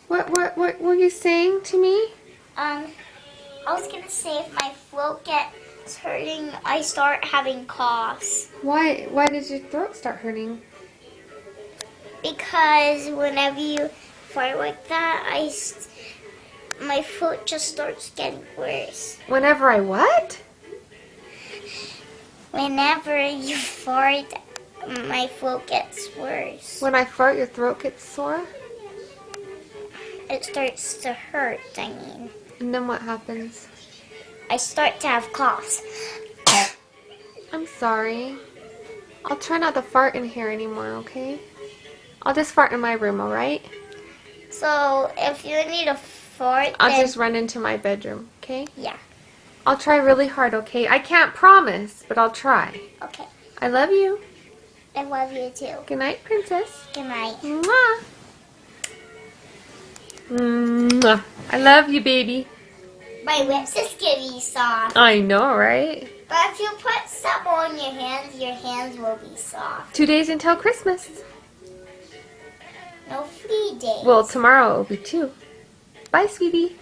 What were you saying to me? I was gonna say if my throat gets hurting, I start having coughs. Why did your throat start hurting? Because whenever you fart like that, my throat just starts getting worse. Whenever I what? Whenever you fart, my throat gets worse. When I fart, your throat gets sore? It starts to hurt, I mean. And then what happens? I start to have coughs. I'm sorry. I'll try not to fart in here anymore, okay? I'll just fart in my room, alright? So, if you need a fart, I'll then... just run into my bedroom, okay? Yeah. I'll try really hard, okay? I can't promise, but I'll try. Okay. I love you. I love you too. Good night, princess. Good night. Mwah. Mwah. I love you, baby. My lips is getting soft. I know, right? But if you put some on your hands will be soft. 2 days until Christmas. No 3 days. Well, tomorrow will be 2. Bye, sweetie.